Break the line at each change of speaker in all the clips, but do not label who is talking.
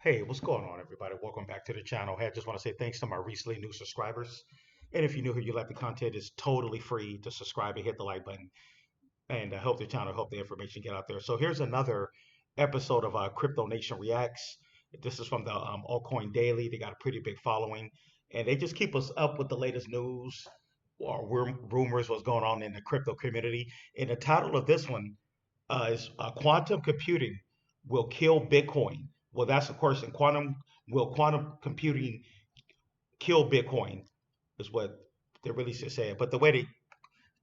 Hey, what's going on, everybody? Welcome back to the channel. Hey, I just want to say thanks to my recently new subscribers. And if you're new here, you like the content, it's totally free to subscribe and hit the like button and help the channel, help the information get out there. So here's another episode of Crypto Nation Reacts. This is from the Altcoin Daily. They got a pretty big following, and they just keep us up with the latest news or rumors, what's going on in the crypto community. And the title of this one is quantum computing will kill Bitcoin. Well, that's of course in quantum computing kill Bitcoin is what they really should say. But the way they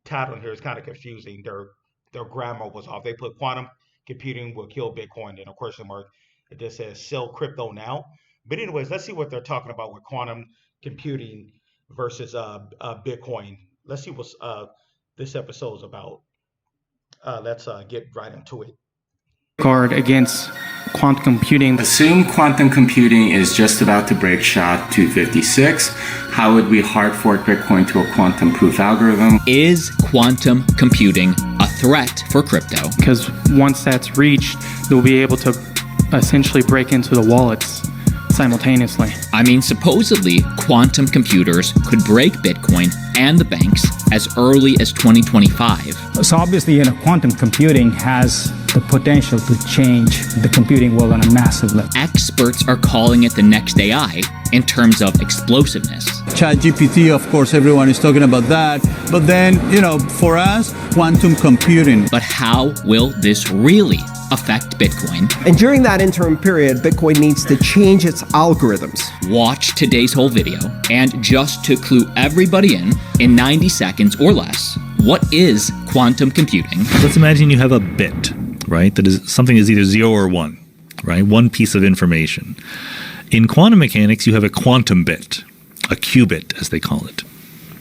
title here is kind of confusing. Their grammar was off. They put quantum computing will kill Bitcoin, and of course the mark it just says sell crypto now. But anyways, let's see what they're talking about with quantum computing versus Bitcoin. Let's see what this episode's about. Let's get right into it.
Guard against quantum computing.
Assume quantum computing is just about to break SHA-256. How would we hard fork Bitcoin to a quantum proof algorithm?
Is quantum computing a threat for crypto?
Because once that's reached, they'll be able to essentially break into the wallets simultaneously.
I mean, supposedly, quantum computers could break Bitcoin and the banks as early as 2025.
So obviously, quantum computing has the potential to change the computing world on a massive level.
Experts are calling it the next AI in terms of explosiveness.
ChatGPT, of course, everyone is talking about that. But then, for us, quantum computing.
But how will this really affect Bitcoin?
And during that interim period, Bitcoin needs to change its algorithms.
Watch today's whole video, and just to clue everybody in 90 seconds or less, what is quantum computing?
Let's imagine you have a bit, right? That is something is either 0 or 1, right? One piece of information. In quantum mechanics, you have a quantum bit, a qubit, as they call it.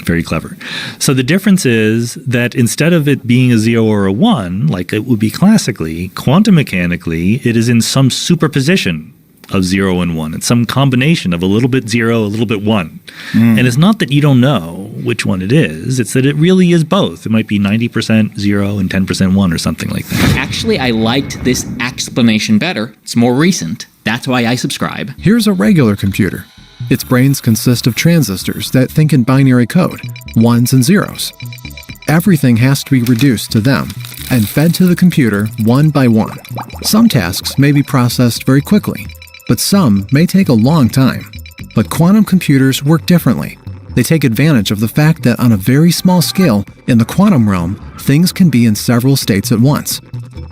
Very clever. So the difference is that instead of it being a 0 or a 1, like it would be classically, quantum mechanically, it is in some superposition of 0 and 1. It's some combination of a little bit 0, a little bit 1. And it's not that you don't know which one it is. It's that it really is both. It might be 90% 0 and 10% 1 or something like that.
Actually, I liked this explanation better. It's more recent. That's why I subscribe.
Here's a regular computer. Its brains consist of transistors that think in binary code, ones and zeros. Everything has to be reduced to them and fed to the computer one by one. Some tasks may be processed very quickly, but some may take a long time. But quantum computers work differently. They take advantage of the fact that on a very small scale, in the quantum realm, things can be in several states at once.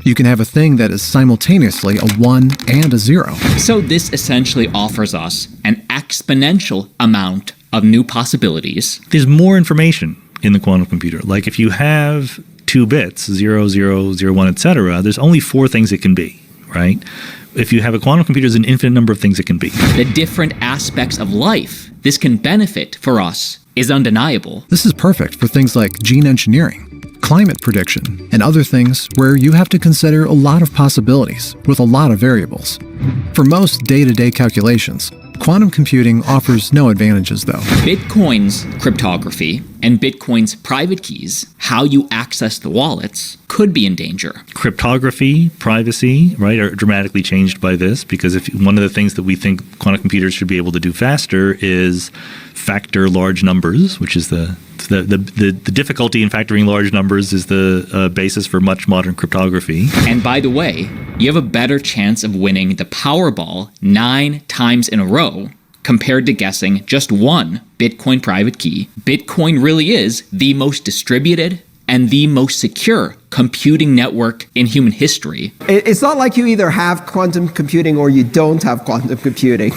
You can have a thing that is simultaneously a 1 and a 0.
So this essentially offers us an exponential amount of new possibilities.
There's more information in the quantum computer. Like if you have 2 bits, 0, 0, 0, 1, etc., there's only 4 things it can be, right? If you have a quantum computer, there's an infinite number of things it can be.
The different aspects of life this can benefit for us is undeniable.
This is perfect for things like gene engineering, climate prediction, and other things where you have to consider a lot of possibilities with a lot of variables. For most day-to-day calculations, quantum computing offers no advantages though.
Bitcoin's cryptography and Bitcoin's private keys, how you access the wallets, could be in danger.
Cryptography, privacy, right, are dramatically changed by this because if one of the things that we think quantum computers should be able to do faster is factor large numbers, which is the difficulty in factoring large numbers is the basis for much modern cryptography.
And by the way, you have a better chance of winning the Powerball 9 times in a row compared to guessing just one Bitcoin private key. Bitcoin really is the most distributed and the most secure computing network in human history.
It's not like you either have quantum computing or you don't have quantum computing.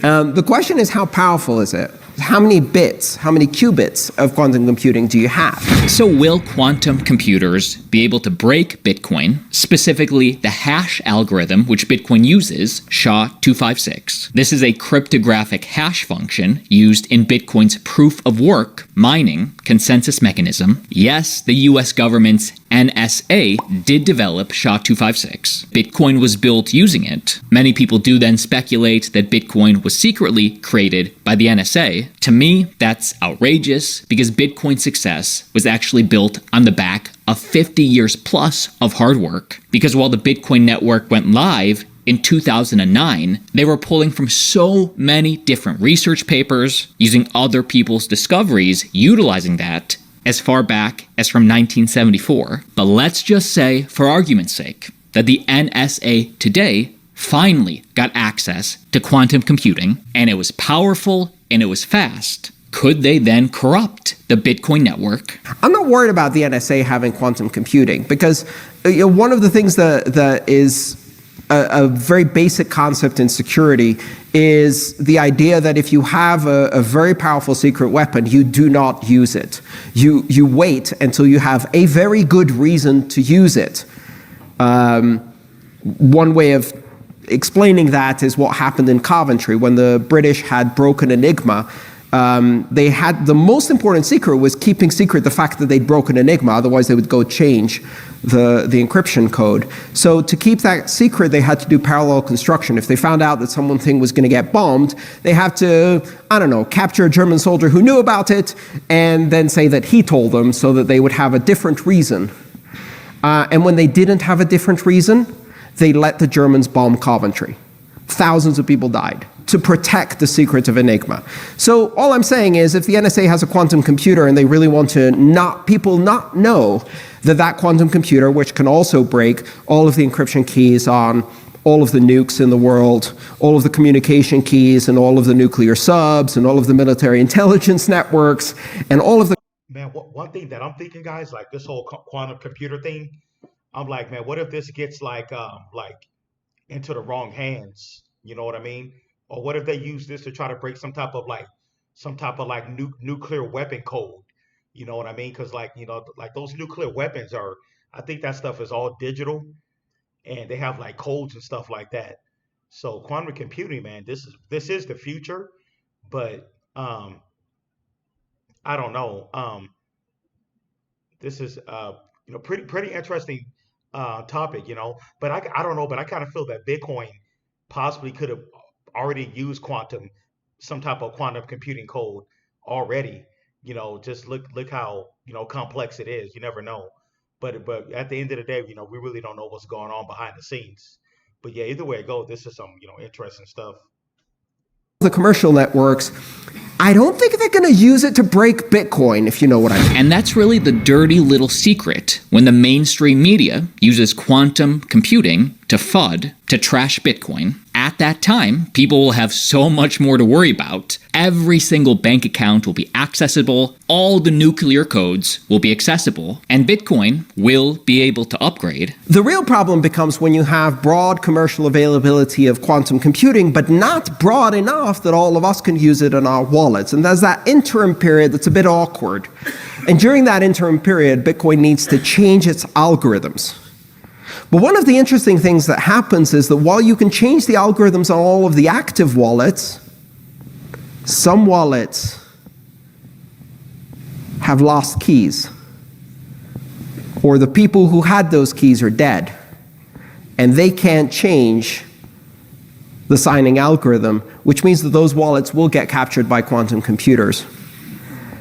The question is, how powerful is it? How many bits, how many qubits of quantum computing do you have?
So will quantum computers be able to break Bitcoin, specifically the hash algorithm which Bitcoin uses, SHA-256? This is a cryptographic hash function used in Bitcoin's proof of work mining consensus mechanism. Yes, the US government's NSA did develop SHA-256. Bitcoin was built using it. Many people do then speculate that Bitcoin was secretly created by the NSA. To me, that's outrageous because Bitcoin's success was actually built on the back of 50 years plus of hard work. Because while the Bitcoin network went live in 2009, they were pulling from so many different research papers, using other people's discoveries, utilizing that as far back as from 1974. But let's just say, for argument's sake, that the NSA today finally got access to quantum computing, and it was powerful and it was fast. Could they then corrupt the Bitcoin network?
I'm not worried about the NSA having quantum computing because one of the things that is a very basic concept in security is the idea that if you have a very powerful secret weapon, you do not use it. You wait until you have a very good reason to use it. One way of explaining that is what happened in Coventry when the British had broken Enigma. They had the most important secret was keeping secret the fact that they'd broken Enigma, otherwise they would go change the encryption code. So to keep that secret, they had to do parallel construction. If they found out that something was going to get bombed, they had to, I don't know, capture a German soldier who knew about it and then say that he told them so that they would have a different reason. And when they didn't have a different reason, they let the Germans bomb Coventry. Thousands of people died to protect the secret of Enigma. So all I'm saying is if the NSA has a quantum computer and they really want to people not know that quantum computer, which can also break all of the encryption keys on all of the nukes in the world, all of the communication keys and all of the nuclear subs and all of the military intelligence networks and all of the...
Man, one thing that I'm thinking, guys, like this whole quantum computer thing, I'm like, man, what if this gets like into the wrong hands? You know what I mean? Or what if they use this to try to break some type of nuclear weapon code? You know what I mean? Because like those nuclear weapons are, I think that stuff is all digital, and they have like codes and stuff like that. So quantum computing, man, this is the future, but I don't know. This is pretty interesting topic, but I don't know, but I kind of feel that Bitcoin possibly could have already used some type of quantum computing code already. Just look how complex it is. You never know, but at the end of the day, we really don't know what's going on behind the scenes. But yeah, either way it goes, this is some interesting stuff.
The commercial networks, I don't think they're going to use it to break Bitcoin, if you know what I mean.
And that's really the dirty little secret when the mainstream media uses quantum computing to FUD, to trash Bitcoin. At that time, people will have so much more to worry about. Every single bank account will be accessible, all the nuclear codes will be accessible, and Bitcoin will be able to upgrade.
The real problem becomes when you have broad commercial availability of quantum computing, but not broad enough that all of us can use it in our wallets. And there's that interim period that's a bit awkward. And during that interim period, Bitcoin needs to change its algorithms. But one of the interesting things that happens is that while you can change the algorithms on all of the active wallets, some wallets have lost keys, or the people who had those keys are dead, and they can't change the signing algorithm, which means that those wallets will get captured by quantum computers.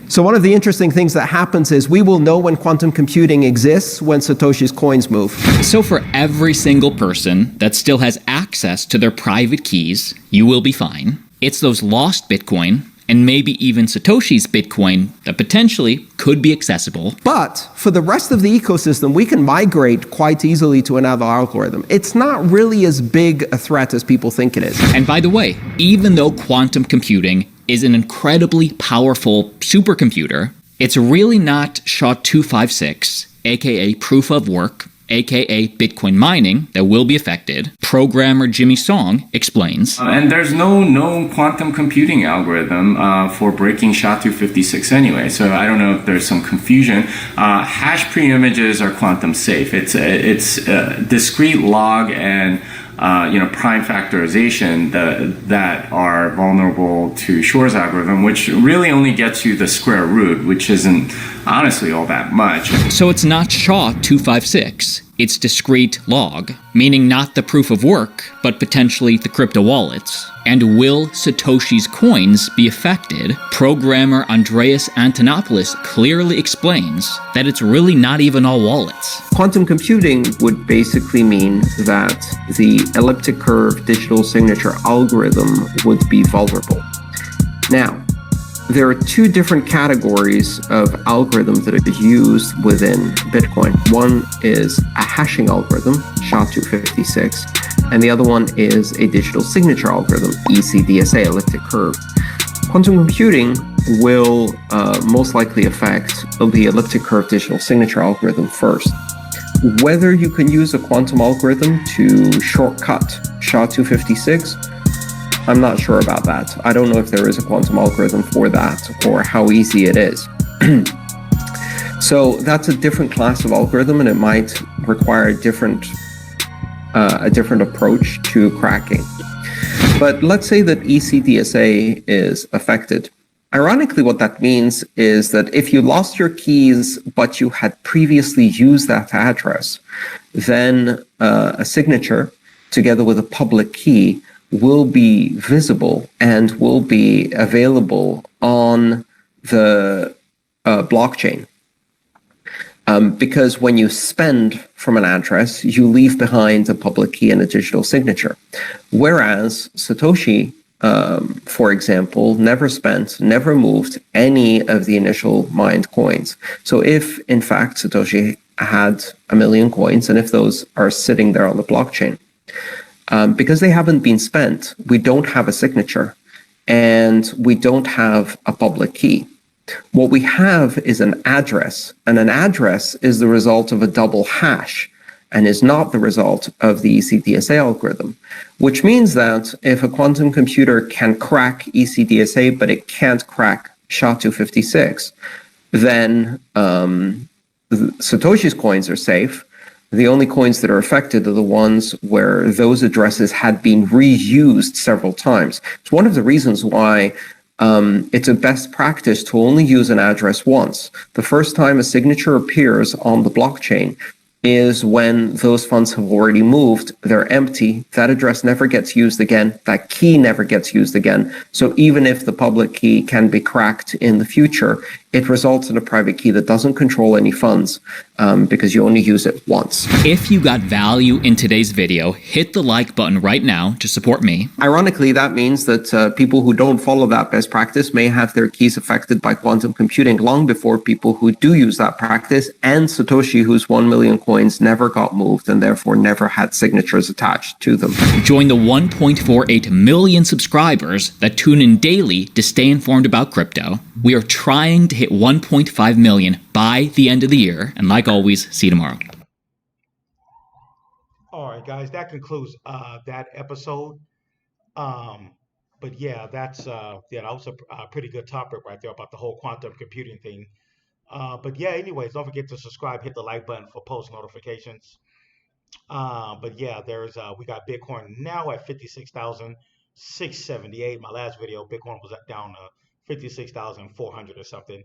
So one of the interesting things that happens is we will know when quantum computing exists when Satoshi's coins move.
So for every single person that still has access to their private keys, you will be fine. It's those lost Bitcoin and maybe even Satoshi's Bitcoin that potentially could be accessible.
But for the rest of the ecosystem, we can migrate quite easily to another algorithm. It's not really as big a threat as people think it is.
And by the way, even though quantum computing is an incredibly powerful supercomputer, it's really not SHA-256, aka proof of work, aka Bitcoin mining, that will be affected. Programmer Jimmy Song explains.
And there's no known quantum computing algorithm for breaking SHA-256 anyway, so I don't know if there's some confusion. Hash pre-images are quantum safe. It's discrete log and prime factorization that are vulnerable to Shor's algorithm, which really only gets you the square root, which isn't honestly all that much.
So it's not SHA-256. its discrete log, meaning not the proof of work, but potentially the crypto wallets. And will Satoshi's coins be affected? Programmer Andreas Antonopoulos clearly explains that it's really not even all wallets.
Quantum computing would basically mean that the elliptic curve digital signature algorithm would be vulnerable. Now, there are two different categories of algorithms that are used within Bitcoin. One is a hashing algorithm, SHA-256, and the other one is a digital signature algorithm, ECDSA, elliptic curve. Quantum computing will most likely affect the elliptic curve digital signature algorithm first. Whether you can use a quantum algorithm to shortcut SHA-256, I'm not sure about that. I don't know if there is a quantum algorithm for that or how easy it is. So that's a different class of algorithm, and it might require a different approach to cracking. But let's say that ECDSA is affected. Ironically, what that means is that if you lost your keys, but you had previously used that address, then a signature together with a public key will be visible and will be available on the blockchain. Because when you spend from an address, you leave behind a public key and a digital signature. Whereas Satoshi, for example, never spent, never moved any of the initial mined coins. So if, in fact, Satoshi had 1 million coins, and if those are sitting there on the blockchain, because they haven't been spent, we don't have a signature and we don't have a public key. What we have is an address, and an address is the result of a double hash and is not the result of the ECDSA algorithm, which means that if a quantum computer can crack ECDSA, but it can't crack SHA-256, then Satoshi's coins are safe. The only coins that are affected are the ones where those addresses had been reused several times. It's one of the reasons why it's a best practice to only use an address once. The first time a signature appears on the blockchain is when those funds have already moved, they're empty, that address never gets used again, that key never gets used again. So even if the public key can be cracked in the future, it results in a private key that doesn't control any funds because you only use it once.
If you got value in today's video, hit the like button right now to support me.
Ironically, that means that people who don't follow that best practice may have their keys affected by quantum computing long before people who do use that practice, and Satoshi, whose 1 million coins never got moved and therefore never had signatures attached to them.
Join the 1.48 million subscribers that tune in daily to stay informed about crypto. We are trying to hit 1.5 million by the end of the year. And like always, see you tomorrow.
All right, guys, that concludes that episode. But yeah, that was a pretty good topic right there about the whole quantum computing thing. But yeah, anyways, don't forget to subscribe, hit the like button for post notifications. But yeah, we got Bitcoin now at 56,678. My last video, Bitcoin was down to 56,400 or something.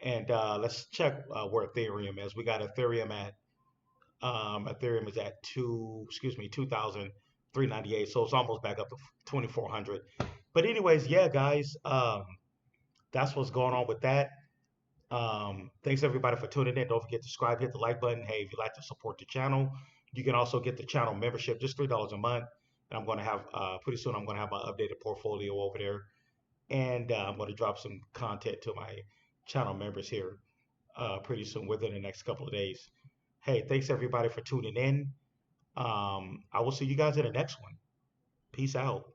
And let's check where Ethereum is. We got Ethereum at Ethereum is at 2,398. So it's almost back up to 2,400. But anyways, yeah, guys, that's what's going on with that. Thanks everybody for tuning in. Don't forget to subscribe, hit the like button. Hey, if you'd like to support the channel, you can also get the channel membership, just $3 a month. And I'm going to have pretty soon I'm going to have my updated portfolio over there. And I'm going to drop some content to my channel members here pretty soon, within the next couple of days. Hey, thanks everybody for tuning in. I will see you guys in the next one. Peace out.